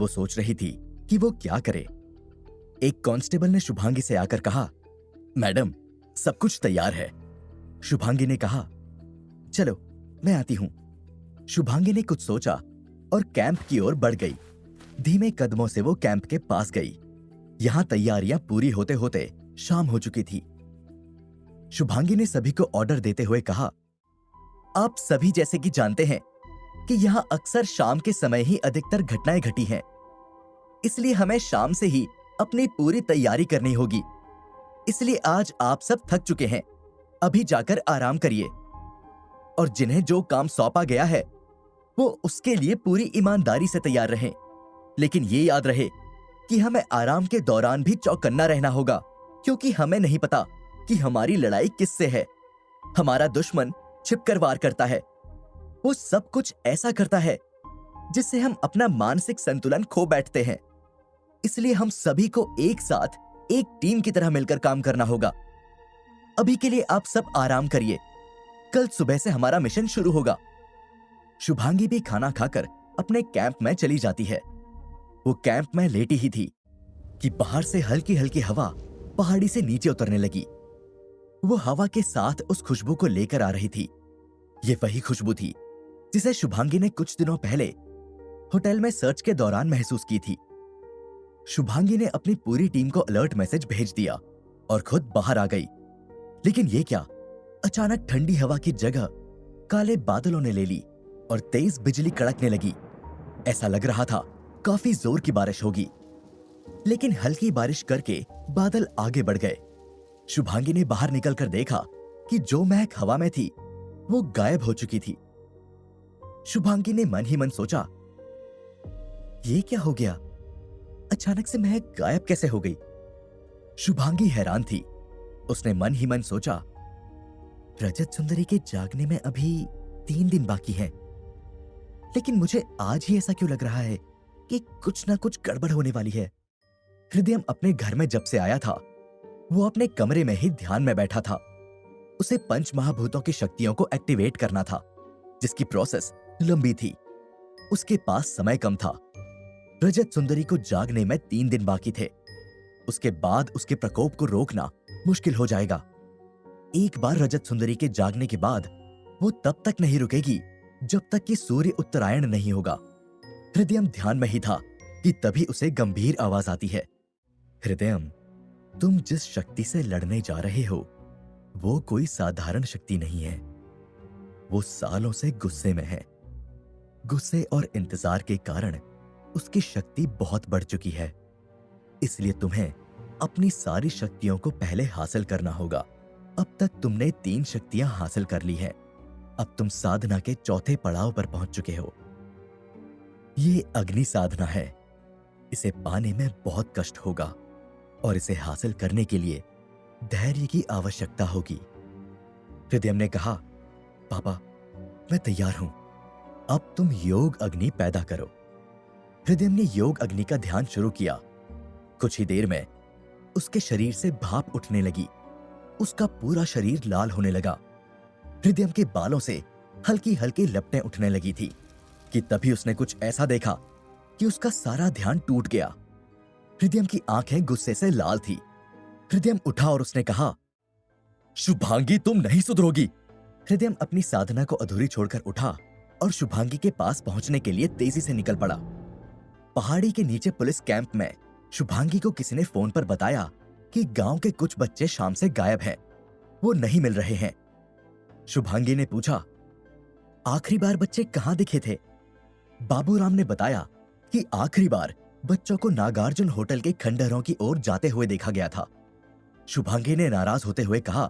वो सोच रही थी कि वो क्या करे। एक कांस्टेबल ने शुभांगी से आकर कहा, मैडम, सब कुछ तैयार है। शुभांगी ने कहा, चलो मैं आती हूं। शुभांगी ने कुछ सोचा और कैंप की ओर बढ़ गई। धीमे कदमों से वो कैंप के पास गई। यहां तैयारियां पूरी होते होते शाम हो चुकी थी। शुभांगी ने सभी को ऑर्डर देते हुए कहा, आप सभी जैसे कि जानते हैं कि यहां अक्सर शाम के समय ही अधिकतर घटनाएं घटी हैं। इसलिए हमें शाम से ही अपनी पूरी तैयारी करनी होगी। इसलिए आज आप सब थक चुके हैं, अभी जाकर आराम करिए और जिन्हें जो काम सौंपा गया है वो उसके लिए पूरी ईमानदारी से तैयार रहें। लेकिन ये याद रहे कि हमें आराम के दौरान भी चौकन्ना रहना होगा, क्योंकि हमें नहीं पता कि हमारी लड़ाई किससे है। हमारा दुश्मन छिपकर वार करता है। वो सब कुछ ऐसा करता है जिससे हम अपना मानसिक संतुलन खो बैठते हैं। इसलिए हम सभी को एक साथ एक टीम की तरह मिलकर काम करना होगा। अभी के लिए आप सब आराम करिए, कल सुबह से हमारा मिशन शुरू होगा। शुभांगी भी खाना खाकर अपने कैंप में चली जाती है। वो कैंप में लेटी ही थी कि बाहर से हल्की हल्की हवा पहाड़ी से नीचे उतरने लगी। वो हवा के साथ उस खुशबू को लेकर आ रही थी। ये वही खुशबू थी जिसे शुभांगी ने कुछ दिनों पहले होटल में सर्च के दौरान महसूस की थी। शुभांगी ने अपनी पूरी टीम को अलर्ट मैसेज भेज दिया और खुद बाहर आ गई। लेकिन ये क्या, अचानक ठंडी हवा की जगह काले बादलों ने ले ली और तेज बिजली कड़कने लगी। ऐसा लग रहा था काफी जोर की बारिश होगी। लेकिन हल्की बारिश करके बादल आगे बढ़ गए। शुभांगी ने बाहर निकलकर देखा कि जो महक हवा में थी वो गायब हो चुकी थी। शुभांगी ने मन ही मन सोचा, ये क्या हो गया? अचानक से महक गायब कैसे हो गई? शुभांगी हैरान थी। उसने मन ही मन सोचा, रजत सुंदरी के जागने में अभी 3 दिन बाकी हैं। लेकिन मुझे आज ही ऐसा क्यों लग रहा है कि कुछ ना कुछ गड़बड़ होने वाली है। हृदयम अपने घर में जब से आया था वो अपने कमरे में ही ध्यान में बैठा था। उसे पंच महाभूतों की शक्तियों को एक्टिवेट करना था, जिसकी प्रोसेस लंबी थी। उसके पास समय कम था। रजत सुंदरी को जागने में 3 दिन बाकी थे। उसके बाद उसके प्रकोप को रोकना मुश्किल हो जाएगा। एक बार रजत सुंदरी के जागने के बाद वो तब तक नहीं रुकेगी जब तक कि सूर्य उत्तरायण नहीं होगा। हृदयम ध्यान में ही था कि तभी उसे गंभीर आवाज आती है, हृदयम, तुम जिस शक्ति से लड़ने जा रहे हो वो कोई साधारण शक्ति नहीं है। वो सालों से गुस्से में है। गुस्से और इंतजार के कारण उसकी शक्ति बहुत बढ़ चुकी है। इसलिए तुम्हें अपनी सारी शक्तियों को पहले हासिल करना होगा। अब तक तुमने 3 शक्तियां हासिल कर ली हैं। अब तुम साधना के चौथे पड़ाव पर पहुंच चुके हो। ये अग्नि साधना है। इसे पाने में बहुत कष्ट होगा और इसे हासिल करने के लिए धैर्य की आवश्यकता होगी। हृदयम ने कहा, पापा, मैं तैयार हूं। अब तुम योग अग्नि पैदा करो। हृदयम ने योग अग्नि का ध्यान शुरू किया। कुछ ही देर में उसके शरीर से भाप उठने लगी। उसका पूरा शरीर लाल होने लगा। हृदयम के बालों से हल्की हल्की लपटें उठने लगी थी कि तभी उसने कुछ ऐसा देखा कि उसका सारा ध्यान टूट गया। हृदयम की आंखें गुस्से से लाल थी। हृदयम उठा और उसने कहा, शुभांगी, तुम नहीं सुधरोगी। हृदयम अपनी साधना को अधूरी छोड़कर उठा और शुभांगी के पास पहुंचने के लिए तेजी से निकल पड़ा। पहाड़ी के नीचे पुलिस कैंप में शुभांगी को किसी ने फोन पर बताया कि गांव के कुछ बच्चे शाम से गायब हैं। वो नहीं मिल रहे हैं। शुभांगी ने पूछा, आखिरी बार बच्चे कहां दिखे थे? बाबूराम ने बताया कि आखिरी बार बच्चों को नागार्जुन होटल के खंडहरों की ओर जाते हुए देखा गया था। शुभांगी ने नाराज होते हुए कहा,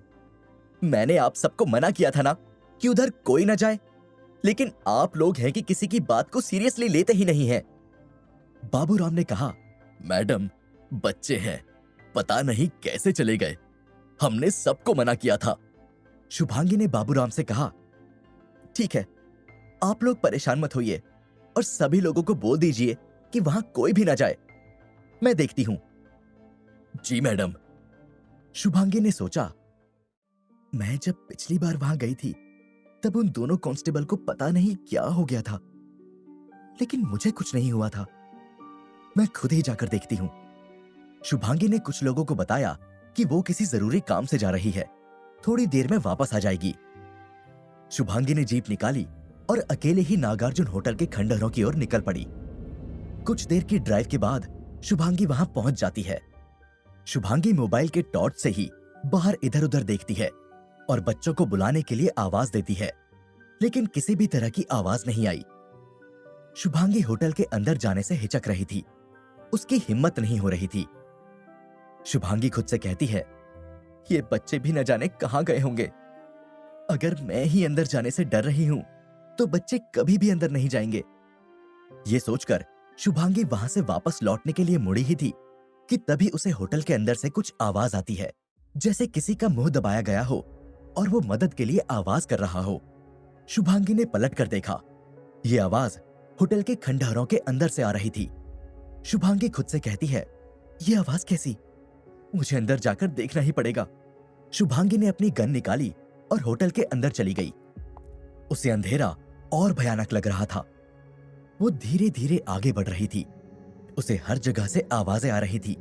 मैंने आप सबको मना किया था ना कि उधर कोई ना जाए, लेकिन आप लोग हैं कि किसी की बात को सीरियसली लेते ही नहीं हैं। बाबूराम ने कहा, मैडम, बच्चे हैं, पता नहीं कैसे चले गए। हमने सबको मना किया था। शुभांगी ने बाबूराम से कहा, ठीक है, आप लोग परेशान मत होइए और सभी लोगों को बोल दीजिए कि वहां कोई भी ना जाए। मैं देखती हूं। जी मैडम। शुभांगी ने सोचा, मैं जब पिछली बार वहां गई थी तब उन दोनों कांस्टेबल को पता नहीं क्या हो गया था, लेकिन मुझे कुछ नहीं हुआ था। मैं खुद ही जाकर देखती हूँ। शुभांगी ने कुछ लोगों को बताया कि वो किसी जरूरी काम से जा रही है, थोड़ी देर में वापस आ जाएगी। शुभांगी ने जीप निकाली और अकेले ही नागार्जुन होटल के खंडहरों की ओर निकल पड़ी। कुछ देर की ड्राइव के बाद शुभांगी वहां पहुंच जाती है। शुभांगी मोबाइल के टॉर्च से ही बाहर इधर उधर देखती है और बच्चों को बुलाने के लिए आवाज देती है, लेकिन किसी भी तरह की आवाज नहीं आई। शुभांगी होटल के अंदर जाने से हिचक रही थी, उसकी हिम्मत नहीं हो रही थी। शुभांगी खुद से कहती है, ये बच्चे भी न जाने कहां गए होंगे। अगर मैं ही अंदर जाने से डर रही हूं तो बच्चे कभी भी अंदर नहीं जाएंगे। ये सोचकर शुभांगी वहां से वापस लौटने के लिए मुड़ी ही थी कि तभी उसे होटल के अंदर से कुछ आवाज आती है, जैसे किसी का मुंह दबाया गया हो और वो मदद के लिए आवाज कर रहा हो। शुभांगी ने पलट कर देखा, ये आवाज होटल के खंडहरों के अंदर से आ रही थी। शुभांगी खुद से कहती है, ये आवाज कैसी? मुझे अंदर जाकर देखना ही पड़ेगा। शुभांगी ने अपनी गन निकाली और होटल के अंदर चली गई। उसे अंधेरा और भयानक लग रहा था। वो धीरे धीरे आगे बढ़ रही थी। उसे हर जगह से आवाजें आ रही थी।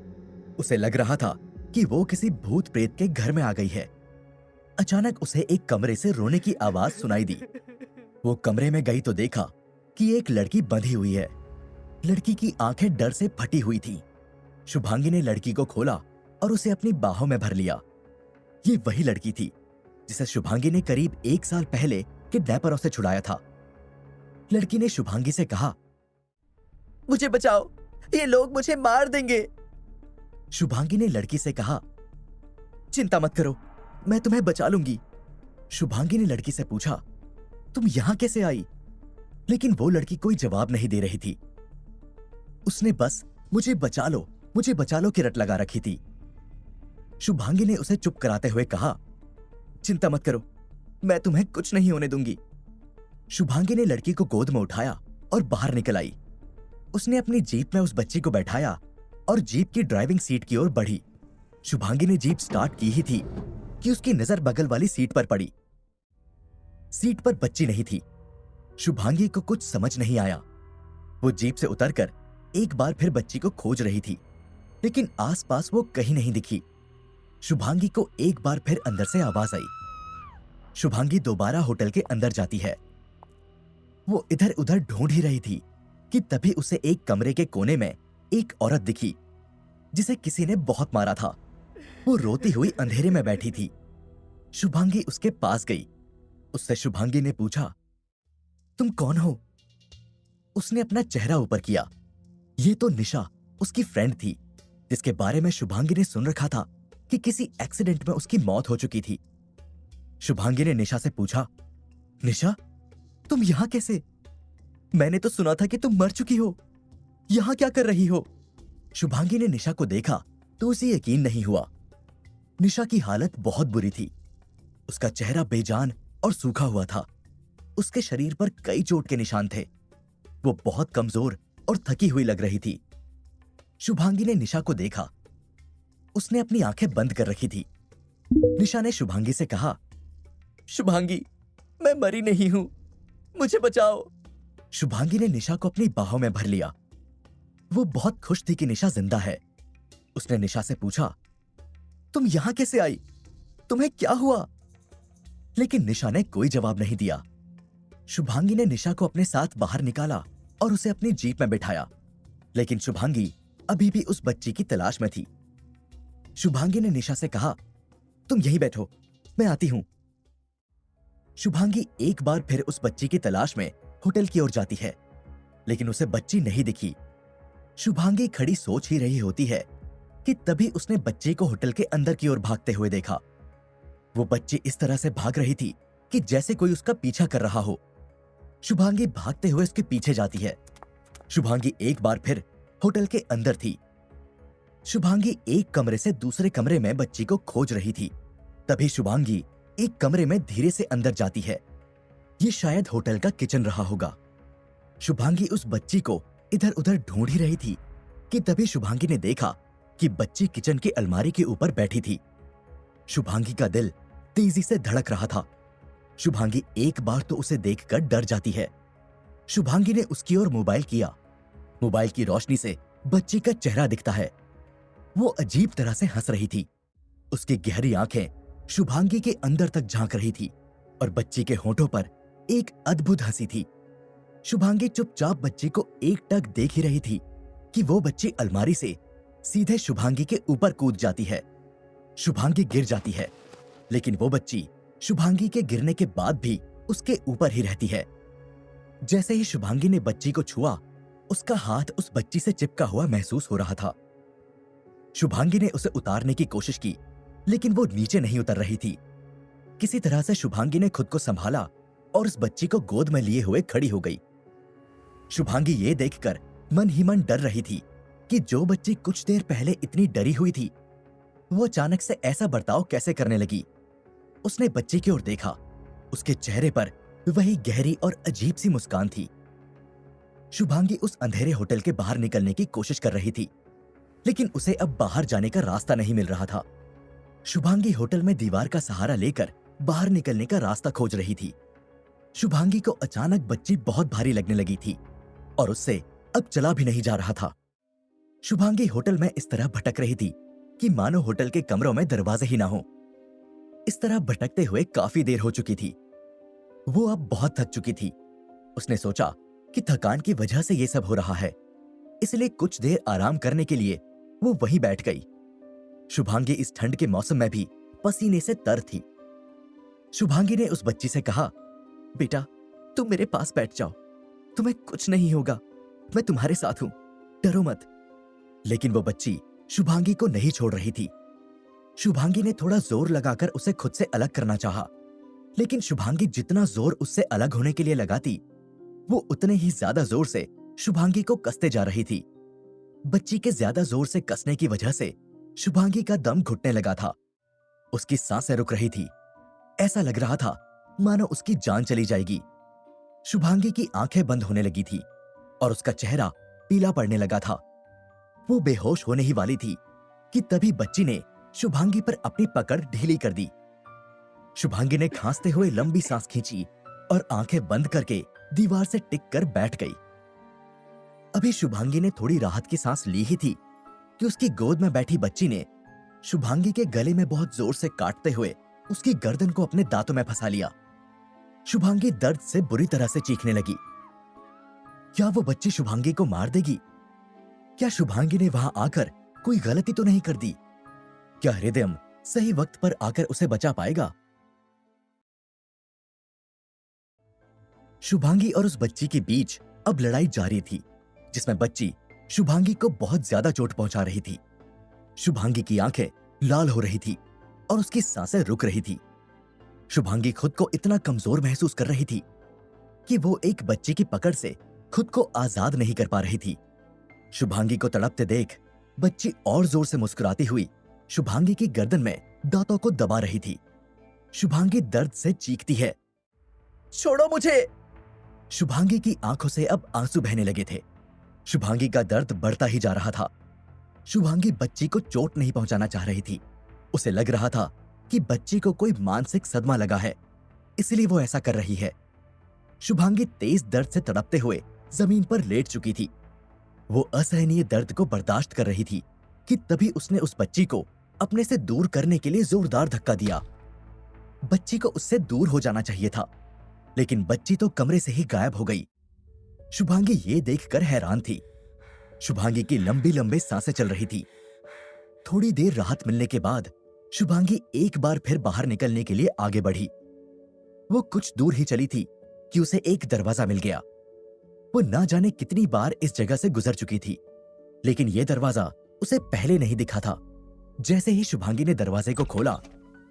उसे लग रहा था कि वो किसी भूत प्रेत के घर में आ गई है। अचानक उसे एक कमरे से रोने की आवाज सुनाई दी। वो कमरे में गई तो देखा कि एक लड़की बंधी हुई है। लड़की की आंखें डर से फटी हुई थी। शुभांगी ने लड़की को खोला और उसे अपनी बाहों में भर लिया। ये वही लड़की थी जिसे शुभांगी ने करीब 1 साल पहले किडनैपरों से छुड़ाया था। लड़की ने शुभांगी से कहा, मुझे बचाओ, ये लोग मुझे मार देंगे। शुभांगी ने लड़की से कहा, चिंता मत करो, मैं तुम्हें बचा लूंगी। शुभांगी ने लड़की से पूछा, तुम यहां कैसे आई? लेकिन वो लड़की कोई जवाब नहीं दे रही थी। उसने बस मुझे बचा लो की रट लगा रखी थी। शुभांगी ने उसे चुप कराते हुए कहा, चिंता मत करो, मैं तुम्हें कुछ नहीं होने दूंगी। शुभांगी ने लड़की को गोद में उठाया और बाहर निकल आई। उसने अपनी जीप में उस बच्ची को बैठाया और जीप की ड्राइविंग सीट की ओर बढ़ी। शुभांगी ने जीप स्टार्ट की ही थी कि उसकी नजर बगल वाली सीट पर पड़ी। सीट पर बच्ची नहीं थी। शुभांगी को कुछ समझ नहीं आया। वो जीप से उतरकर एक बार फिर बच्ची को खोज रही थी, लेकिन आसपास वो कहीं नहीं दिखी। शुभांगी को एक बार फिर अंदर से आवाज आई। शुभांगी दोबारा होटल के अंदर जाती है। वो इधर उधर ढूंढ ही रही थी कि तभी उसे एक कमरे के कोने में एक औरत दिखी जिसे किसी ने बहुत मारा था। वो रोती हुई अंधेरे में बैठी थी। शुभांगी उसके पास गई। उससे शुभांगी ने पूछा, तुम कौन हो? उसने अपना चेहरा ऊपर किया। ये तो निशा, उसकी फ्रेंड थी, जिसके बारे में शुभांगी ने सुन रखा था कि किसी एक्सीडेंट में उसकी मौत हो चुकी थी। शुभांगी ने निशा से पूछा, निशा, तुम यहां कैसे? मैंने तो सुना था कि तुम मर चुकी हो। यहां क्या कर रही हो? शुभांगी ने निशा को देखा तो उसे यकीन नहीं हुआ। निशा की हालत बहुत बुरी थी। उसका चेहरा बेजान और सूखा हुआ था। उसके शरीर पर कई चोट के निशान थे। वो बहुत कमजोर और थकी हुई लग रही थी। शुभांगी ने निशा को देखा। उसने अपनी आंखें बंद कर रखी थी। निशा ने शुभांगी से कहा, शुभांगी, मैं मरी नहीं हूं, मुझे बचाओ। शुभांगी ने निशा को अपनी बाहों में भर लिया। वो बहुत खुश थी कि निशा जिंदा है। उसने निशा से पूछा, तुम यहां कैसे आई? तुम्हें क्या हुआ? लेकिन निशा ने कोई जवाब नहीं दिया। शुभांगी ने निशा को अपने साथ बाहर निकाला और उसे अपनी जीप में बिठाया, लेकिन शुभांगी अभी भी उस बच्ची की तलाश में थी। शुभांगी ने निशा से कहा, तुम यहीं बैठो, मैं आती हूं। शुभांगी एक बार फिर उस बच्ची की तलाश में होटल की ओर जाती है, लेकिन उसे बच्ची नहीं दिखी। शुभांगी खड़ी सोच ही रही होती है कि तभी उसने बच्ची को होटल के अंदर की ओर भागते हुए देखा। वो बच्ची इस तरह से भाग रही थी कि जैसे कोई उसका पीछा कर रहा हो। शुभांगी भागते हुए उसके पीछे जाती है। शुभांगी एक बार फिर होटल के अंदर थी। शुभांगी एक कमरे से दूसरे कमरे में बच्ची को खोज रही थी। तभी शुभांगी एक कमरे में धीरे से अंदर जाती है। ये शायद होटल का किचन रहा होगा। शुभांगी उस बच्ची को इधर उधर ढूंढ ही रही थी कि तभी शुभांगी ने देखा कि बच्ची किचन की अलमारी के ऊपर बैठी थी। शुभांगी का दिल तेजी से धड़क रहा था। शुभांगी एक बार तो उसे देखकर डर जाती है। शुभांगी ने उसकी ओर मोबाइल किया। मोबाइल की रोशनी से बच्ची का चेहरा दिखता है। वो अजीब तरह से हंस रही थी। उसकी गहरी आंखें शुभांगी के अंदर तक झांक रही थी और बच्ची के होठों पर एक अद्भुत हंसी थी। शुभांगी चुपचाप बच्ची को एकटक देख ही रही थी कि वो बच्ची अलमारी से सीधे शुभांगी के ऊपर कूद जाती है। शुभांगी गिर जाती है, लेकिन वो बच्ची शुभांगी के गिरने के बाद भी उसके ऊपर ही रहती है। जैसे ही शुभांगी ने बच्ची को छुआ, उसका हाथ उस बच्ची से चिपका हुआ महसूस हो रहा था। शुभांगी ने उसे उतारने की कोशिश की, लेकिन वो नीचे नहीं उतर रही थी। किसी तरह से शुभांगी ने खुद को संभाला और उस बच्ची को गोद में लिए हुए खड़ी हो गई। शुभांगी ये देखकर मन ही मन डर रही थी कि जो बच्ची कुछ देर पहले इतनी डरी हुई थी, वो अचानक से ऐसा बर्ताव कैसे करने लगी। उसने बच्ची की ओर देखा। उसके चेहरे पर वही गहरी और अजीब सी मुस्कान थी। शुभांगी उस अंधेरे होटल के बाहर निकलने की कोशिश कर रही थी, लेकिन उसे अब बाहर जाने का रास्ता नहीं मिल रहा था। शुभांगी होटल में दीवार का सहारा लेकर बाहर निकलने का रास्ता खोज रही थी। शुभांगी को अचानक बच्ची बहुत भारी लगने लगी थी और उससे अब चला भी नहीं जा रहा था। शुभांगी होटल में इस तरह भटक रही थी कि मानो होटल के कमरों में दरवाजे ही ना हो। इस तरह भटकते हुए काफी देर हो चुकी थी। वो अब बहुत थक चुकी थी। उसने सोचा कि थकान की वजह से ये सब हो रहा है, इसलिए कुछ देर आराम करने के लिए वो वहीं बैठ गई। शुभांगी इस ठंड के मौसम में भी पसीने से तर थी। शुभांगी ने उस बच्ची से कहा, बेटा तुम मेरे पास बैठ जाओ, तुम्हें कुछ नहीं होगा, मैं तुम्हारे साथ हूं, डरो मत। लेकिन वो बच्ची शुभांगी को नहीं छोड़ रही थी। शुभांगी ने थोड़ा जोर लगाकर उसे खुद से अलग करना चाहा, लेकिन शुभांगी जितना जोर उससे अलग होने के लिए लगाती, वो उतने ही ज्यादा जोर से शुभांगी को कसते जा रही थी। बच्ची के ज्यादा जोर से कसने की वजह से शुभांगी का दम घुटने लगा था। उसकी सांसें रुक रही थी। ऐसा लग रहा था मानो उसकी जान चली जाएगी। शुभांगी की आंखें बंद होने लगी थी और उसका चेहरा पीला पड़ने लगा था। वो बेहोश होने ही वाली थी कि तभी बच्ची ने शुभांगी पर अपनी पकड़ ढीली कर दी। शुभांगी ने खांसते हुए लंबी सांस खींची और आंखें बंद करके दीवार से टिक कर बैठ गई। अभी शुभांगी ने थोड़ी राहत की सांस ली ही थी कि उसकी गोद में बैठी बच्ची ने शुभांगी के गले में बहुत जोर से काटते हुए उसकी गर्दन को अपने दांतों में फंसा लिया। शुभांगी दर्द से बुरी तरह से चीखने लगी। क्या वो बच्ची शुभांगी को मार देगी? क्या शुभांगी ने वहां आकर कोई गलती तो नहीं कर दी? क्या हृदयम सही वक्त पर आकर उसे बचा पाएगा? शुभांगी और उस बच्ची के बीच अब लड़ाई जारी थी, जिसमें बच्ची शुभांगी को बहुत ज्यादा चोट पहुंचा रही थी। शुभांगी की आंखें लाल हो रही थी और उसकी सांसें रुक रही थी। शुभांगी खुद को इतना कमजोर महसूस कर रही थी कि वो एक बच्चे की पकड़ से खुद को आजाद नहीं कर पा रही थी। शुभांगी को तड़पते देख बच्ची और जोर से मुस्कुराती हुई शुभांगी की गर्दन में दांतों को दबा रही थी। शुभांगी दर्द से चीखती है, छोड़ो मुझे। शुभांगी की आंखों से अब आंसू बहने लगे थे। शुभांगी का दर्द बढ़ता ही जा रहा था। शुभांगी बच्ची को चोट नहीं पहुंचाना चाह रही थी। उसे लग रहा था कि बच्ची को कोई मानसिक सदमा लगा है, इसलिए वो ऐसा कर रही है। शुभांगी तेज दर्द से तड़पते हुए जमीन पर लेट चुकी थी। वो असहनीय दर्द को बर्दाश्त कर रही थी कि तभी उसने उस बच्ची को अपने से दूर करने के लिए जोरदार धक्का दिया। बच्ची को उससे दूर हो जाना चाहिए था, लेकिन बच्ची तो कमरे से ही गायब हो गई। शुभांगी ये देखकर हैरान थी। शुभांगी की लंबी लंबी सांसें चल रही थी। थोड़ी देर राहत मिलने के बाद शुभांगी एक बार फिर बाहर निकलने के लिए आगे बढ़ी। वो कुछ दूर ही चली थी कि उसे एक दरवाजा मिल गया। वो ना जाने कितनी बार इस जगह से गुजर चुकी थी, लेकिन यह दरवाजा उसे पहले नहीं दिखा था। जैसे ही शुभांगी ने दरवाजे को खोला,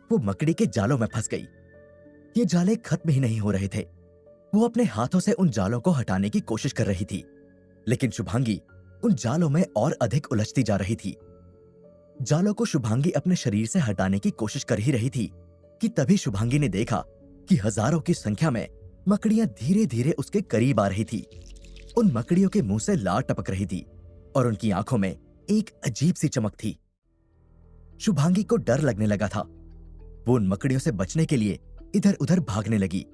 वो मकड़ी के जालों में फंस गई। ये जाले खत्म ही नहीं हो रहे थे। वो अपने हाथों से उन जालों को हटाने की कोशिश कर रही थी, लेकिन शुभांगी उन जालों में और अधिक उलझती जा रही थी। जालों को शुभांगी अपने शरीर से हटाने की कोशिश कर ही रही थी कि तभी शुभांगी ने देखा कि हजारों की संख्या में मकड़ियां धीरे धीरे उसके करीब आ रही थी। उन मकड़ियों के मुंह से लार टपक रही थी और उनकी आंखों में एक अजीब सी चमक थी। शुभांगी को डर लगने लगा था। वो उन मकड़ियों से बचने के लिए इधर उधर भागने लगी,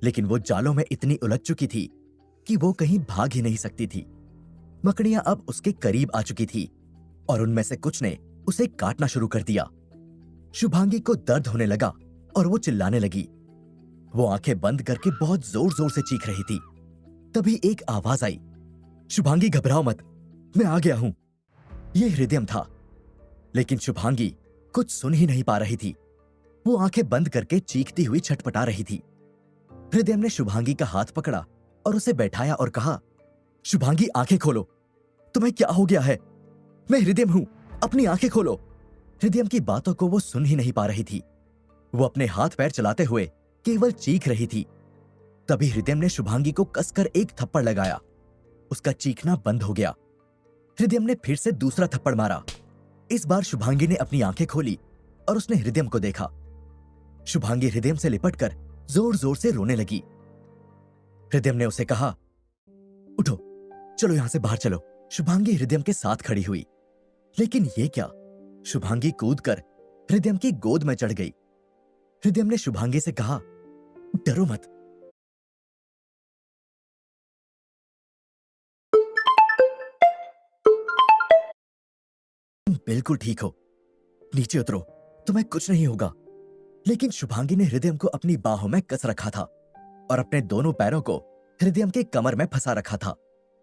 लेकिन वो जालों में इतनी उलझ चुकी थी कि वो कहीं भाग ही नहीं सकती थी। मकड़ियां अब उसके करीब आ चुकी थी और उनमें से कुछ ने उसे काटना शुरू कर दिया। शुभांगी को दर्द होने लगा और वो चिल्लाने लगी। वो आंखें बंद करके बहुत जोर जोर से चीख रही थी। तभी एक आवाज आई, शुभांगी घबराओ मत, मैं आ गया हूं। यह हृदय था, लेकिन शुभांगी कुछ सुन ही नहीं पा रही थी। वो आंखें बंद करके चीखती हुई छटपटा रही थी। हृदय ने शुभांगी का हाथ पकड़ा और उसे बैठाया और कहा, शुभांगी आंखें खोलो, तुम्हें क्या हो गया है? मैं हृदय हूं, अपनी आंखें खोलो। हृदय की बातों को वो सुन ही नहीं पा रही थी। वो अपने हाथ पैर चलाते हुए केवल चीख रही थी। तभी हृदय ने शुभांगी को कसकर एक थप्पड़ लगाया। उसका चीखना बंद हो गया। हृदय ने फिर से दूसरा थप्पड़ मारा। इस बार शुभांगी ने अपनी आंखें खोली और उसने हृदय को देखा। शुभांगी हृदय से लिपटकर जोर जोर से रोने लगी। हृदय ने उसे कहा, उठो, चलो यहां से बाहर चलो। शुभांगी हृदय के साथ खड़ी हुई, लेकिन ये क्या, शुभांगी कूदकर हृदय की गोद में चढ़ गई। हृदय ने शुभांगी से कहा, डरो मत। तुम बिल्कुल ठीक हो, नीचे उतरो, तुम्हें कुछ नहीं होगा। लेकिन शुभांगी ने हृदय को अपनी बाहों में कस रखा था और अपने दोनों पैरों को हृदय के कमर में फंसा रखा था।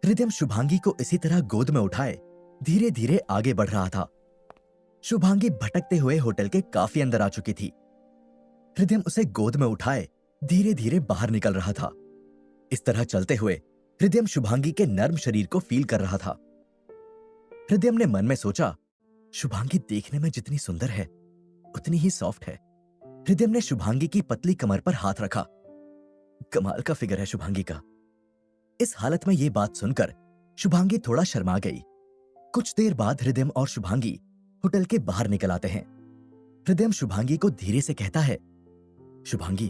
हृदय शुभांगी को इसी तरह गोद में उठाए धीरे धीरे आगे बढ़ रहा था। शुभांगी भटकते हुए होटल के काफी अंदर आ चुकी थी। हृदय उसे गोद में उठाए धीरे धीरे बाहर निकल रहा था। इस तरह चलते हुए हृदय शुभांगी के नर्म शरीर को फील कर रहा था। हृदय ने मन में सोचा, शुभांगी देखने में जितनी सुंदर है उतनी ही सॉफ्ट है। हृदय ने शुभांगी की पतली कमर पर हाथ रखा। कमाल का फिगर है शुभांगी का। इस हालत में यह बात सुनकर शुभांगी थोड़ा शर्मा गई। कुछ देर बाद हृदय और शुभांगी होटल के बाहर निकल आते हैं। हृदय शुभांगी को धीरे से कहता है, शुभांगी,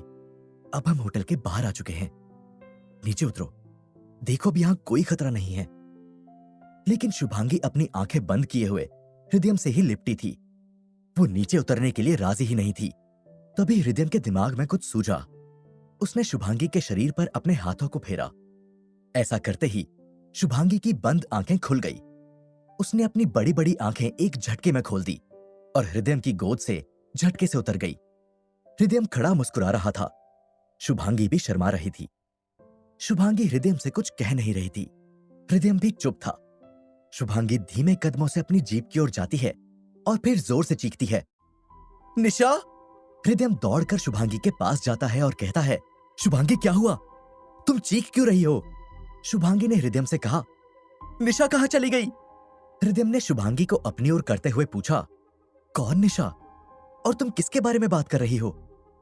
अब हम होटल के बाहर आ चुके हैं, नीचे उतरो, देखो अब यहां कोई खतरा नहीं है। लेकिन शुभांगी अपनी आंखें बंद किए हुए हृदय से ही लिपटी थी। वो नीचे उतरने के लिए राजी ही नहीं थी। तभी हृदय के दिमाग में कुछ सूझा। उसने शुभांगी के शरीर पर अपने हाथों को फेरा। ऐसा करते ही शुभांगी की बंद आंखें खुल गई। उसने अपनी बड़ी बड़ी आंखें एक झटके में खोल दी और हृदय की गोद से झटके से उतर गई। हृदय खड़ा मुस्कुरा रहा था। शुभांगी भी शर्मा रही थी। शुभांगी हृदय से कुछ कह नहीं रही थी। हृदय भी चुप था। शुभांगी धीमे कदमों से अपनी जीप की ओर जाती है और फिर जोर से चीखती है, निशा। हृदय दौड़कर शुभांगी के पास जाता है और कहता है, शुभांगी क्या हुआ, तुम चीख क्यों रही हो? शुभांगी ने हृदय से कहा, निशा कहां चली गई? हृदय ने शुभांगी को अपनी ओर करते हुए पूछा, कौन निशा, और तुम किसके बारे में बात कर रही हो?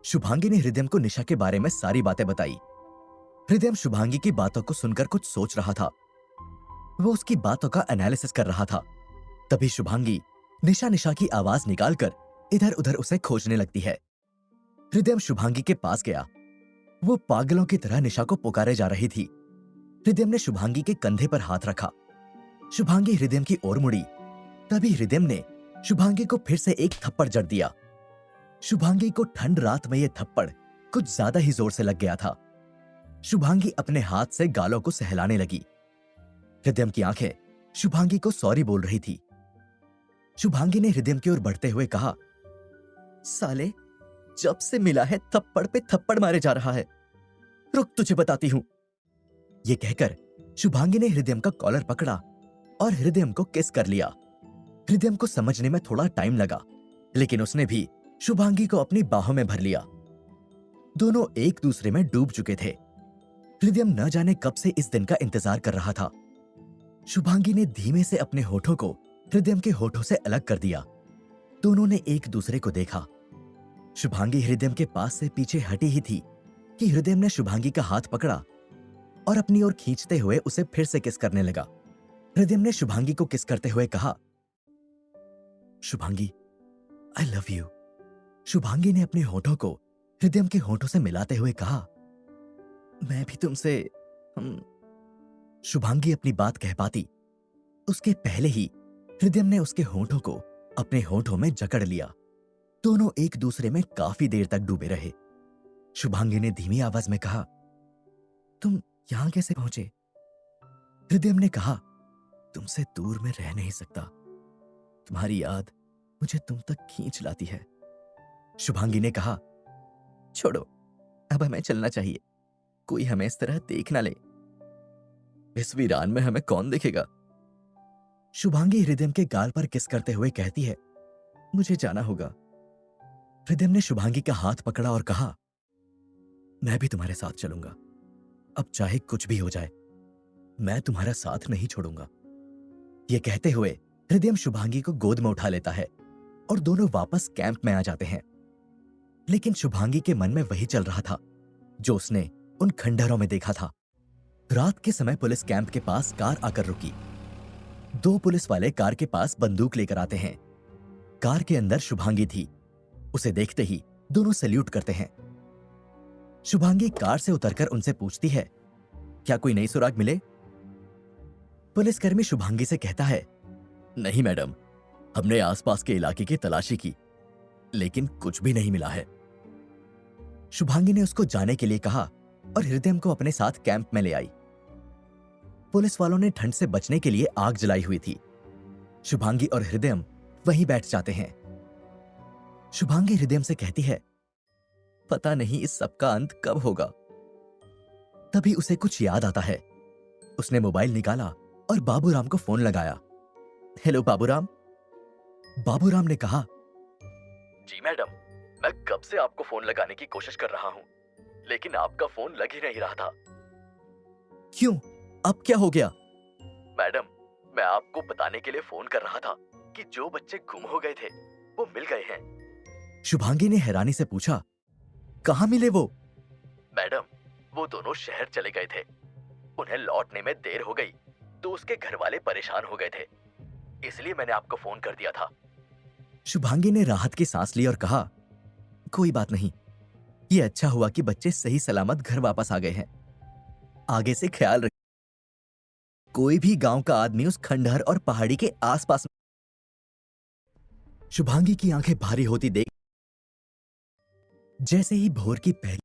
शुभांगी ने हृदय को निशा के बारे में सारी बातें बताई। हृदय शुभांगी की बातों को सुनकर कुछ सोच रहा था। वो उसकी बातों का एनालिसिस कर रहा था। तभी शुभांगी निशा निशा की आवाज निकालकर इधर उधर उसे खोजने लगती है। हृदय शुभांगी के पास गया। वो पागलों की तरह निशा को पुकारे जा रही थी। हृदय ने शुभांगी के कंधे पर हाथ रखा। शुभांगी हृदय की ओर मुड़ी। तभी हृदय ने शुभांगी को फिर से एक थप्पड़ जड़ दिया। शुभांगी को ठंड रात में यह थप्पड़ कुछ ज्यादा ही जोर से लग गया था। शुभांगी अपने हाथ से गालों को सहलाने लगी। हृदय की आंखें शुभांगी को सॉरी बोल रही थी। शुभांगी ने हृदय की ओर बढ़ते हुए कहा, साले, जब से मिला है थप्पड़ पे थप्पड़ मारे जा रहा है, रुक तुझे बताती हूं। यह कहकर शुभांगी ने हृदय का कॉलर पकड़ा और हृदय को किस कर लिया। हृदय को समझने में थोड़ा टाइम लगा, लेकिन उसने भी शुभांगी को अपनी बाहों में भर लिया। दोनों एक दूसरे में डूब चुके थे। हृदय न जाने कब से इस दिन का इंतजार कर रहा था। शुभांगी ने धीमे से अपने होठों को हृदय के होठों से अलग कर दिया। दोनों ने एक दूसरे को देखा। शुभांगी हृदय के पास से पीछे हटी ही थी कि हृदय ने शुभांगी का हाथ पकड़ा और अपनी ओर खींचते हुए उसे फिर से किस करने लगा। हृदय ने शुभांगी को किस करते हुए कहा, Shubhangi, I love you. Shubhangi ने अपने होठों को हृदय के होठों से मिलाते हुए कहा, मैं भी तुमसे शुभांगी अपनी बात कह पाती उसके पहले ही हृदय ने उसके होठों को अपने होठों में जकड़ लिया। दोनों एक दूसरे में काफी देर तक डूबे रहे। शुभांगी ने धीमी आवाज में कहा, तुम यहां कैसे पहुंचे? हृदय ने कहा, तुमसे दूर मैं रह नहीं सकता। तुम्हारी याद मुझे तुम तक खींच लाती है। शुभांगी ने कहा, छोड़ो, अब हमें चलना चाहिए। कोई हमें इस तरह देख ना ले। इस वीरान में हमें कौन देखेगा? शुभांगी हृदय के गाल पर किस करते हुए कहती है, मुझे जाना होगा। हृदय ने शुभांगी का हाथ पकड़ा और कहा, मैं भी तुम्हारे साथ चलूंगा। अब चाहे कुछ भी हो जाए, मैं तुम्हारा साथ नहीं छोड़ूंगा। यह कहते हुए हृदय शुभांगी को गोद में उठा लेता है और दोनों वापस कैंप में आ जाते हैं। लेकिन शुभांगी के मन में वही चल रहा था जो उसने उन खंडहरों में देखा था। रात के समय पुलिस कैंप के पास कार आकर रुकी। दो पुलिस वाले कार के पास बंदूक लेकर आते हैं। कार के अंदर शुभांगी थी। उसे देखते ही दोनों सैल्यूट करते हैं। शुभांगी कार से उतरकर उनसे पूछती है, क्या कोई नई सुराग मिले? पुलिसकर्मी शुभांगी से कहता है, नहीं मैडम, हमने आसपास के इलाके की तलाशी की, लेकिन कुछ भी नहीं मिला है। शुभांगी ने उसको जाने के लिए कहा और हृदय को अपने साथ कैंप में ले आई। पुलिस वालों ने ठंड से बचने के लिए आग जलाई हुई थी। शुभांगी और हृदय वहीं बैठ जाते हैं। शुभांगी हृदय से कहती है, पता नहीं इस सब का अंत कब होगा। तभी उसे कुछ याद आता है। उसने मोबाइल निकाला और बाबूराम को फोन लगाया। हेलो बाबूराम। बाबूराम ने कहा, जी मैडम, मैं कब से आपको फोन लगाने की कोशिश कर रहा हूं, लेकिन आपका फोन लग ही नहीं रहा था। क्यों, अब क्या हो गया? मैडम, मैं आपको बताने के लिए फोन कर रहा था कि जो बच्चे गुम हो गए थे वो मिल गए हैं। शुभांगी ने हैरानी से पूछा, कहां मिले वो? मैडम, वो दोनों शहर चले गए थे। उन्हें लौटने में देर हो गई तो उसके घर वाले परेशान हो गए थे, इसलिए मैंने आपको फोन कर दिया था। शुभांगी ने राहत की सांस ली और कहा, कोई बात नहीं, ये अच्छा हुआ कि बच्चे सही सलामत घर वापस आ गए हैं। आगे से ख्याल रखिए। कोई भी गांव का आदमी उस खंडहर और पहाड़ी के आसपास। शुभांगी की आंखें भारी होती देख जैसे ही भोर की पहली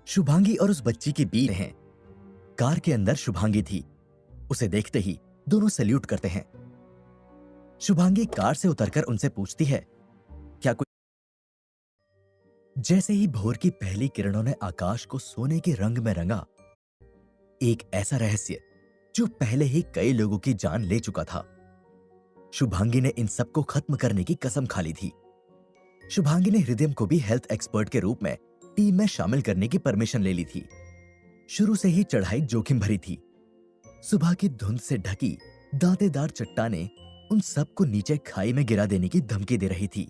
शुभांगी और उस बच्ची के बीच हैं। कार के अंदर शुभांगी थी। उसे देखते ही दोनों सैल्यूट करते हैं। शुभांगी कार से उतरकर उनसे पूछती है, क्या कोई? जैसे ही भोर की पहली किरणों ने आकाश को सोने के रंग में रंगा, एक ऐसा रहस्य जो पहले ही कई लोगों की जान ले चुका था। शुभांगी ने इन सबको खत्म करने की कसम खा ली थी। शुभांगी ने हृदय को भी हेल्थ एक्सपर्ट के रूप में टीम में शामिल करने की परमिशन ले ली थी। शुरू से ही चढ़ाई जोखिम भरी थी। सुबह की धुंध से ढकी दांतेदार चट्टानें उन सबको नीचे खाई में गिरा देने की धमकी दे रही थी।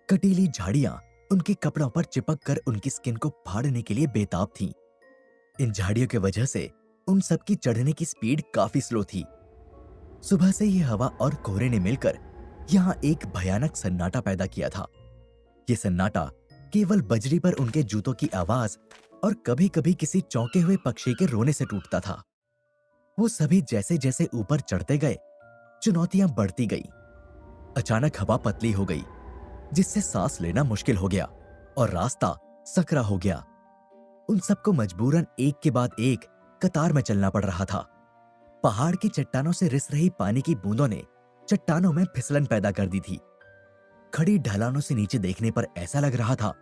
कटीली झाड़ियां उनके कपड़ों पर चिपक कर उनकी स्किन को फाड़ने के लिए बेताब थीं। इन झाड़ियों की वजह से उन सबकी चढ़ने की स्पीड काफी स्लो थी। सुबह से ही हवा और कोहरे ने मिलकर यहां एक भयानक सन्नाटा पैदा किया था। यह सन्नाटा केवल बजरी पर उनके जूतों की आवाज और कभी-कभी किसी चौंके हुए पक्षी के रोने से टूटता था। वो सभी जैसे जैसे ऊपर चढ़ते गए, चुनौतियां बढ़ती गई। अचानक हवा पतली हो गई, जिससे सांस लेना मुश्किल हो गया और रास्ता सकरा हो गया। उन सबको मजबूरन एक के बाद एक कतार में चलना पड़ रहा था। पहाड़ की चट्टानों से रिस रही पानी की बूंदों ने चट्टानों में फिसलन पैदा कर दी थी। खड़ी ढलानों से नीचे देखने पर ऐसा लग रहा था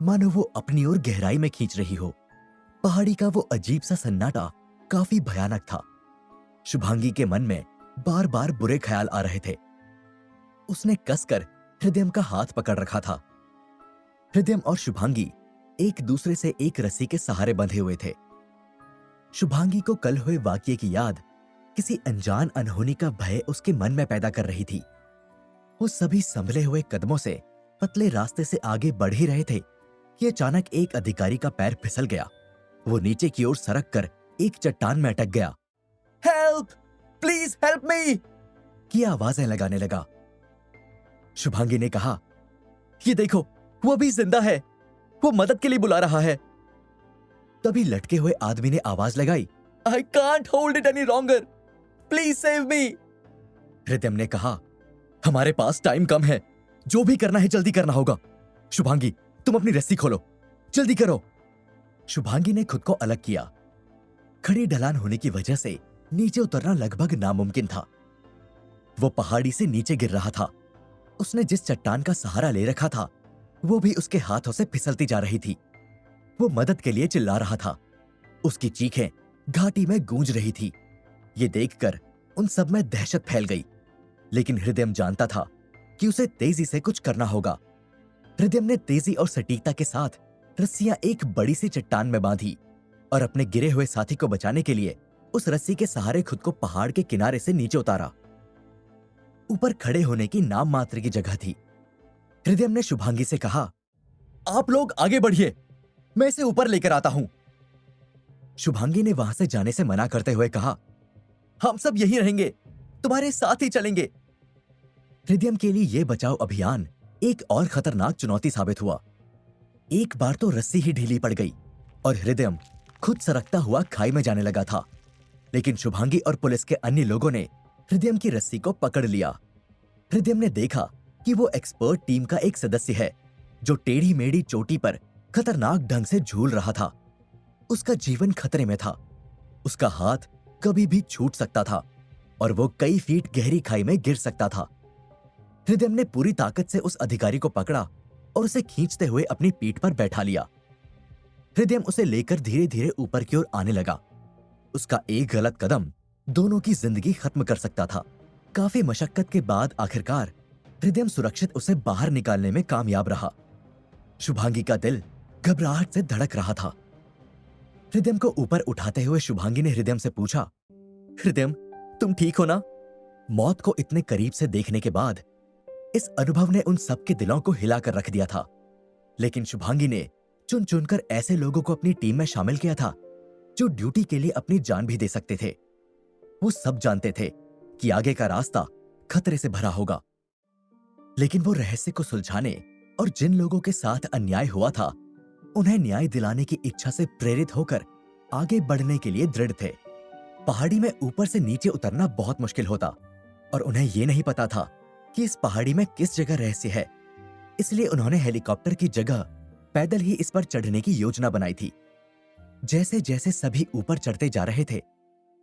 मानो वो अपनी ओर गहराई में खींच रही हो। पहाड़ी का वो अजीब सा सन्नाटा काफी भयानक था। शुभांगी के मन में बार बार बुरे ख्याल आ रहे थे। उसने कसकर हृदय का हाथ पकड़ रखा था। हृदय और शुभांगी एक दूसरे से एक रस्सी के सहारे बंधे हुए थे। शुभांगी को कल हुए वाकये की याद किसी अनजान अनहोनी का भय उसके मन में पैदा कर रही थी। वो सभी संभले हुए कदमों से पतले रास्ते से आगे बढ़ ही रहे थे कि अचानक एक अधिकारी का पैर फिसल गया। वो नीचे की ओर सरक कर एक चट्टान में अटक गया। हेल्प! Please help me! की आवाजें लगाने लगा। शुभांगी ने कहा, ये देखो, वो भी जिंदा है, वो मदद के लिए बुला रहा है। तभी लटके हुए आदमी ने आवाज लगाई, I can't hold it any longer, please save me. हृदय ने कहा, हमारे पास टाइम कम है, जो भी करना है जल्दी करना होगा। शुभांगी, तुम अपनी रस्सी खोलो, जल्दी करो। शुभांगी ने खुद को अलग किया। खड़ी ढलान होने की वजह से नीचे उतरना लगभग नामुमकिन था। वो पहाड़ी से नीचे गिर रहा था। उसने जिस चट्टान का सहारा ले रखा था वो भी उसके हाथों से फिसलती जा रही थी। वो मदद के लिए चिल्ला रहा था। उसकी चीखें घाटी में गूंज रही थी। ये देखकर उन सब में दहशत फैल गई, लेकिन हृदयम जानता था कि उसे तेजी से कुछ करना होगा। हृदयम ने तेजी और सटीकता के साथ रस्सियां एक बड़ी सी चट्टान में बांधी और अपने गिरे हुए साथी को बचाने के लिए उस रस्सी के सहारे खुद को पहाड़ के किनारे से नीचे उतारा। ऊपर खड़े होने की नाम मात्र की जगह थी। हृदयम ने शुभांगी से कहा, आप लोग आगे बढ़िए, मैं इसे ऊपर लेकर आता हूं। शुभांगी ने वहां से जाने से मना करते हुए कहा, हम सब यहीं रहेंगे, तुम्हारे साथ ही चलेंगे। हृदयम के लिए यह बचाव अभियान एक और खतरनाक चुनौती साबित हुआ। एक बार तो रस्सी ही ढीली पड़ गई और हृदयम खुद सरकता हुआ खाई में जाने लगा था, लेकिन शुभांगी और पुलिस के अन्य लोगों ने हृदयम की रस्सी को पकड़ लिया। हृदयम ने देखा कि वो एक्सपर्ट टीम का एक सदस्य है जो टेढ़ी मेढ़ी चोटी पर खतरनाक ढंग से झूल रहा था। उसका जीवन खतरे में था। उसका हाथ कभी भी छूट सकता था और वो कई फीट गहरी खाई में गिर सकता था। हृदयम ने पूरी ताकत से उस अधिकारी को पकड़ा और उसे खींचते हुए अपनी पीठ पर बैठा लिया। हृदयम उसे लेकर धीरे धीरे ऊपर की ओर आने लगा। उसका एक गलत कदम दोनों की जिंदगी खत्म कर सकता था। काफी मशक्कत के बाद आखिरकार हृदयम सुरक्षित उसे बाहर निकालने में कामयाब रहा। शुभांगी का दिल घबराहट से धड़क रहा था। हृदयम को ऊपर उठाते हुए शुभांगी ने हृदयम से पूछा, हृदयम, तुम ठीक हो ना? मौत को इतने करीब से देखने के बाद इस अनुभव ने उन सबके दिलों को हिलाकर रख दिया था, लेकिन शुभांगी ने चुन चुनकर ऐसे लोगों को अपनी टीम में शामिल किया था जो ड्यूटी के लिए अपनी जान भी दे सकते थे। वो सब जानते थे कि आगे का रास्ता खतरे से भरा होगा, लेकिन वो रहस्य को सुलझाने और जिन लोगों के साथ अन्याय हुआ था उन्हें न्याय दिलाने की इच्छा से प्रेरित होकर आगे बढ़ने के लिए दृढ़ थे। पहाड़ी में ऊपर से नीचे उतरना बहुत मुश्किल होता और उन्हें यह नहीं पता था कि इस पहाड़ी में किस जगह रहस्य है, इसलिए उन्होंने हेलीकॉप्टर की जगह पैदल ही इस पर चढ़ने की योजना बनाई थी। जैसे जैसे सभी ऊपर चढ़ते जा रहे थे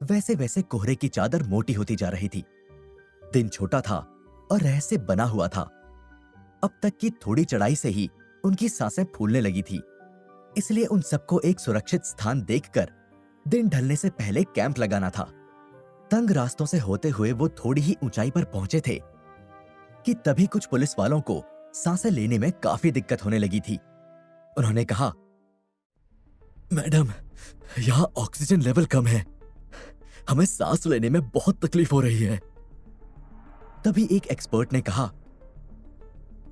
वैसे वैसे कोहरे की चादर मोटी होती जा रही थी। दिन छोटा था और रहस्य बना हुआ था। अब तक की थोड़ी चढ़ाई से ही उनकी सांसें फूलने लगी थी, इसलिए उन सबको एक सुरक्षित स्थान देखकर दिन ढलने से पहले कैंप लगाना था। तंग रास्तों से होते हुए वो थोड़ी ही ऊंचाई पर पहुंचे थे कि तभी कुछ पुलिस वालों को सांसें लेने में काफी दिक्कत होने लगी थी। उन्होंने कहा, मैडम, यहाँ ऑक्सीजन लेवल कम है, हमें सांस लेने में बहुत तकलीफ हो रही है। तभी एक एक्सपर्ट ने कहा,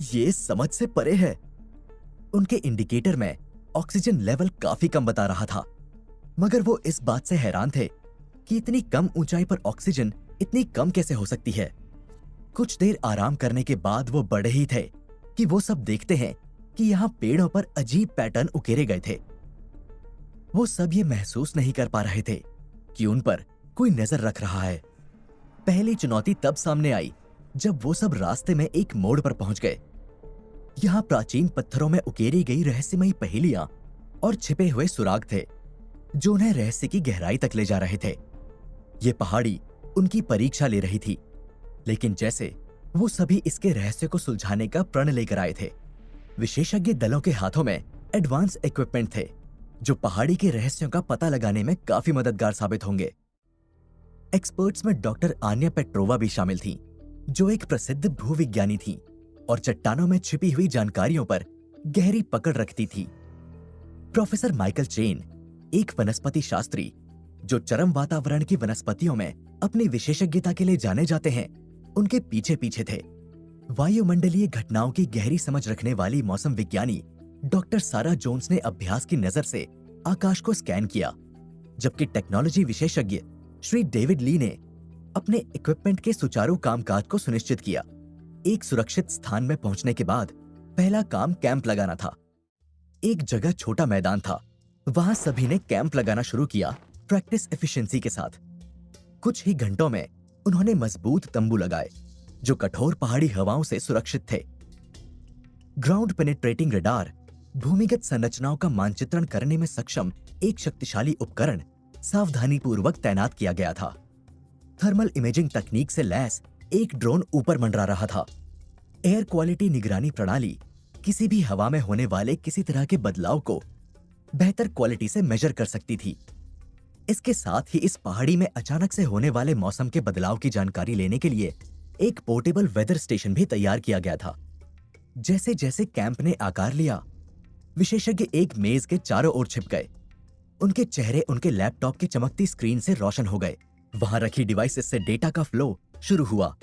ये समझ से परे है। उनके इंडिकेटर में ऑक्सीजन लेवल काफी कम बता रहा था, मगर वो इस बात से हैरान थे कि इतनी कम ऊंचाई पर ऑक्सीजन इतनी कम कैसे हो सकती है। कुछ देर आराम करने के बाद वो बढ़े ही थे कि वो सब देखते हैं कि यहाँ पेड़ों पर अजीब पैटर्न उकेरे गए थे। वो सब ये महसूस नहीं कर पा रहे थे कि उन पर कोई नजर रख रहा है। पहली चुनौती तब सामने आई जब वो सब रास्ते में एक मोड़ पर पहुंच गए। यहाँ प्राचीन पत्थरों में उकेरी गई रहस्यमयी पहेलियां और छिपे हुए सुराग थे जो उन्हें रहस्य की गहराई तक ले जा रहे थे। ये पहाड़ी उनकी परीक्षा ले रही थी, लेकिन जैसे वो सभी इसके रहस्य को सुलझाने का प्रण लेकर आए थे। विशेषज्ञ दलों के हाथों में एडवांस इक्विपमेंट थे जो पहाड़ी के रहस्यों का पता लगाने में काफी मददगार साबित होंगे। एक्सपर्ट्स में डॉक्टर आन्या पेट्रोवा भी शामिल थीं, जो एक प्रसिद्ध भूविज्ञानी थीं और चट्टानों में छिपी हुई जानकारियों पर गहरी पकड़ रखती थी। प्रोफेसर माइकल चेन, एक वनस्पति शास्त्री जो चरम वातावरण की वनस्पतियों में अपनी विशेषज्ञता के लिए जाने जाते हैं, उनके पीछे पीछे थे। वायुमंडलीय घटनाओं की गहरी समझ रखने वाली मौसम विज्ञानी डॉक्टर सारा जोन्स ने अभ्यास की नजर से आकाश को स्कैन किया, जबकि टेक्नोलॉजी विशेषज्ञ श्री डेविड ली ने अपने इक्विपमेंट के सुचारू कामकाज को सुनिश्चित किया। एक सुरक्षित स्थान में पहुंचने के बाद पहला काम कैंप लगाना था। एक जगह छोटा मैदान था, वहां सभी ने कैंप लगाना शुरू किया प्रैक्टिस एफिशिएंसी के साथ। कुछ ही घंटों में उन्होंने मजबूत तंबू लगाए जो कठोर पहाड़ी हवाओं से सुरक्षित थे। ग्राउंड पेनिट्रेटिंग रडार, भूमिगत संरचनाओं का मानचित्रण करने में सक्षम एक शक्तिशाली उपकरण सावधानीपूर्वक तैनात किया गया था। थर्मल इमेजिंग तकनीक से लैस एक ड्रोन ऊपर मंडरा रहा था। एयर क्वालिटी निगरानी प्रणाली किसी भी हवा में होने वाले किसी तरह के बदलाव को बेहतर क्वालिटी से मेजर कर सकती थी। इसके साथ ही इस पहाड़ी में अचानक से होने वाले मौसम के बदलाव की जानकारी लेने के लिए एक पोर्टेबल वेदर स्टेशन भी तैयार किया गया था। जैसे जैसे कैंप ने आकार लिया, विशेषज्ञ एक मेज के चारों ओर छिप गए। उनके चेहरे उनके लैपटॉप की चमकती स्क्रीन से रोशन हो गए। वहां रखी डिवाइसेस से डेटा का फ्लो शुरू हुआ,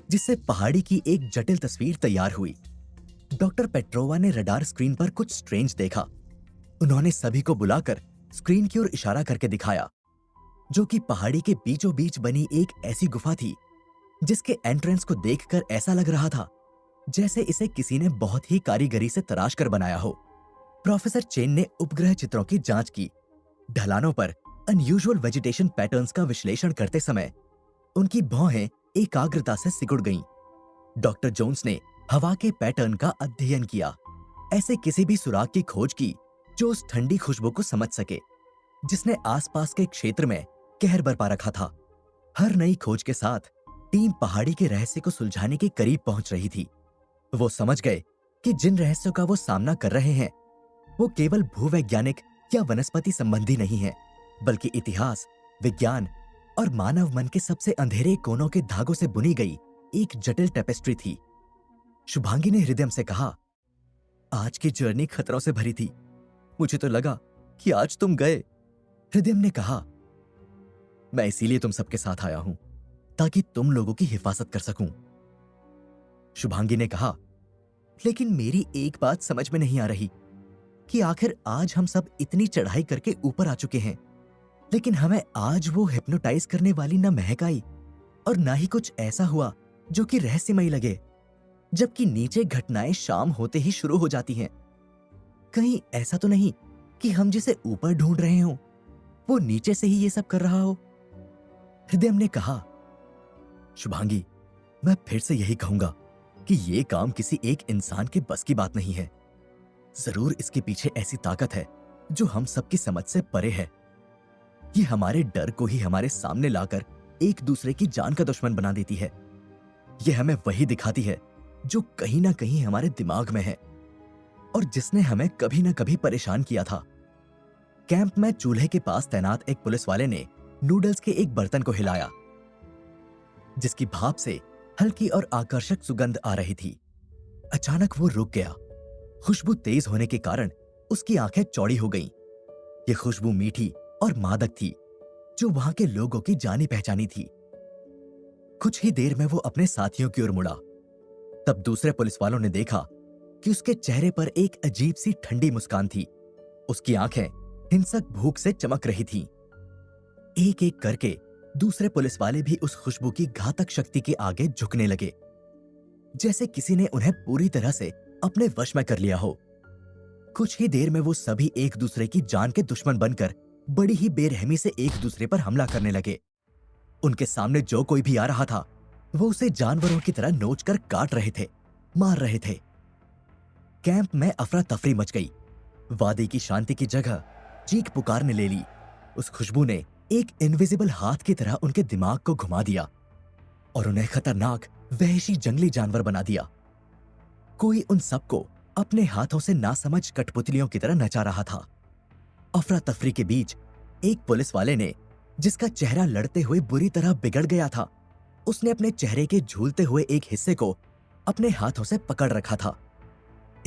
जिससे पहाड़ी की एक जटिल तस्वीर तैयार हुई। डॉक्टर पेट्रोवा ने रडार स्क्रीन पर कुछ स्ट्रेंज देखा। उन्होंने सभी को बुलाकर स्क्रीन की ओर इशारा करके दिखाया, जो कि पहाड़ी के बीचों बीच बनी एक ऐसी गुफा थी जिसके एंट्रेंस को देखकर ऐसा लग रहा था जैसे इसे किसी ने बहुत ही कारीगरी से तराश कर बनाया हो। प्रोफेसर चेन ने उपग्रह चित्रों की जांच की। ढलानों पर अनयूजुअल वेजिटेशन पैटर्न्स का विश्लेषण करते समय उनकी भौहें एकाग्रता से सिकुड़ गईं। डॉक्टर जोन्स ने हवा के पैटर्न का अध्ययन किया, ऐसे किसी भी सुराग की खोज की जो उस ठंडी खुशबू को समझ सके जिसने आसपास के क्षेत्र में कहर बरपा रखा था। हर नई खोज के साथ टीम पहाड़ी के रहस्य को सुलझाने के करीब पहुंच रही थी। वो समझ गए कि जिन रहस्यों का वो सामना कर रहे हैं वो केवल भूवैज्ञानिक या वनस्पति संबंधी नहीं है, बल्कि इतिहास, विज्ञान और मानव मन के सबसे अंधेरे कोनों के धागों से बुनी गई एक जटिल टेपेस्ट्री थी। शुभांगी ने हृदय से कहा, आज की जर्नी खतरों से भरी थी। मुझे तो लगा कि आज तुम गए। हृदय ने कहा, मैं इसीलिए तुम सबके साथ आया हूं ताकि तुम लोगों की हिफाजत कर सकूं। शुभांगी ने कहा, लेकिन मेरी एक बात समझ में नहीं आ रही कि आखिर आज हम सब इतनी चढ़ाई करके ऊपर आ चुके हैं, लेकिन हमें आज वो हिप्नोटाइज करने वाली न महक आई और ना ही कुछ ऐसा हुआ जो कि रहस्यमयी लगे, जबकि नीचे घटनाएं शाम होते ही शुरू हो जाती हैं। कहीं ऐसा तो नहीं कि हम जिसे ऊपर ढूंढ रहे हों वो नीचे से ही ये सब कर रहा हो। हृदय ने कहा, शुभांगी, मैं फिर से यही कहूंगा कि ये काम किसी एक इंसान के बस की बात नहीं है। जरूर इसके पीछे ऐसी ताकत है जो हम सबकी समझ से परे है। ये हमारे डर को ही हमारे सामने लाकर एक दूसरे की जान का दुश्मन बना देती है। ये हमें वही दिखाती है जो कहीं ना कहीं हमारे दिमाग में है और जिसने हमें कभी ना कभी परेशान किया था। कैंप में चूल्हे के पास तैनात एक पुलिस वाले ने नूडल्स के एक बर्तन को हिलाया, जिसकी भाप से हल्की और आकर्षक सुगंध आ रही थी। अचानक वो रुक गया। खुशबू तेज होने के कारण उसकी आंखें चौड़ी हो गईं। ये खुशबू मीठी और मादक थी जो वहां के लोगों की जानी पहचानी थी। कुछ ही देर में वो अपने साथियों की ओर मुड़ा। तब दूसरे पुलिस वालों ने देखा कि उसके चेहरे पर एक अजीब सी ठंडी मुस्कान थी। उसकी आंखें हिंसक भूख से चमक रही थीं। एक एक करके दूसरे पुलिस वाले भी उस खुशबू की घातक शक्ति के आगे झुकने लगे, जैसे किसी ने उन्हें पूरी तरह से अपने वश में कर लिया हो। कुछ ही देर में वो सभी एक दूसरे की जान के दुश्मन बनकर बड़ी ही बेरहमी से एक दूसरे पर हमला करने लगे। उनके सामने जो कोई भी आ रहा था वो उसे जानवरों की तरह नोचकर काट रहे थे, मार रहे थे। कैंप में अफरा तफरी मच गई। वादी की शांति की जगह चीख पुकारने ले ली। उस खुशबू ने एक इनविजिबल हाथ की तरह उनके दिमाग को घुमा दिया और उन्हें खतरनाक वहशी जंगली जानवर बना दिया। कोई उन सबको अपने हाथों से नासमझ कठपुतलियों की तरह नचा रहा था। अफरा तफरी के बीच एक पुलिस वाले ने, जिसका चेहरा लड़ते हुए बुरी तरह बिगड़ गया था, उसने अपने चेहरे के झूलते हुए एक हिस्से को अपने हाथों से पकड़ रखा था।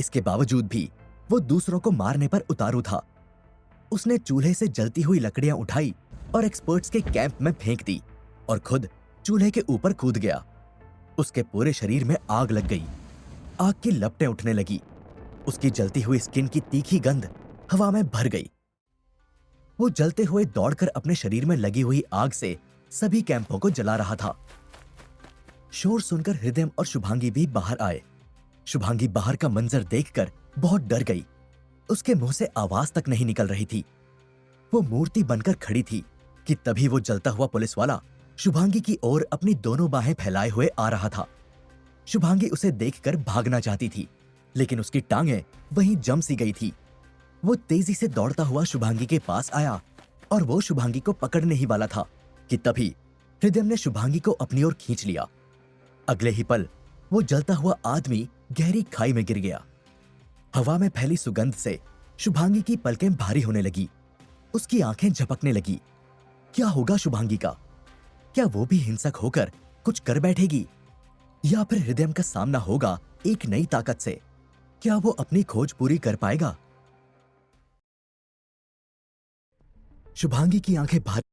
इसके बावजूद भी वो दूसरों को मारने पर उतारू था। उसने चूल्हे से जलती हुई लकड़ियां उठाई और एक्सपर्ट्स के कैंप में फेंक दी और खुद चूल्हे के ऊपर कूद गया। उसके पूरे शरीर में आग लग गई। आग की लपटें उठने लगी। उसकी जलती हुई स्किन की तीखी गंध हवा में भर गई। वो जलते हुए दौड़कर अपने शरीर में लगी हुई आग से सभी कैंपों को जला रहा था। शोर सुनकर हृदय और शुभांगी भी बाहर आए। शुभांगी बाहर का मंजर देखकर बहुत डर गई। उसके मुंह से आवाज तक नहीं निकल रही थी। वो मूर्ति बनकर खड़ी थी कि तभी वो जलता हुआ पुलिस वाला शुभांगी की ओर अपनी दोनों बाहें फैलाए हुए आ रहा था। शुभांगी उसे देखकर भागना चाहती थी, लेकिन उसकी टांगें वहीं जम सी गई थी। वो तेजी से दौड़ता हुआ शुभांगी के पास आया और वो शुभांगी को पकड़ने ही वाला था कि तभी हृदय ने शुभांगी को अपनी ओर खींच लिया। अगले ही पल वो जलता हुआ आदमी गहरी खाई में गिर गया। हवा में फैली सुगंध से शुभांगी की पलकें भारी होने लगी। उसकी आंखें झपकने लगी। क्या होगा शुभांगी का? क्या वो भी हिंसक होकर कुछ कर बैठेगी, या फिर हृदय का सामना होगा एक नई ताकत से? क्या वो अपनी खोज पूरी कर पाएगा? शुभांगी की आंखें भारी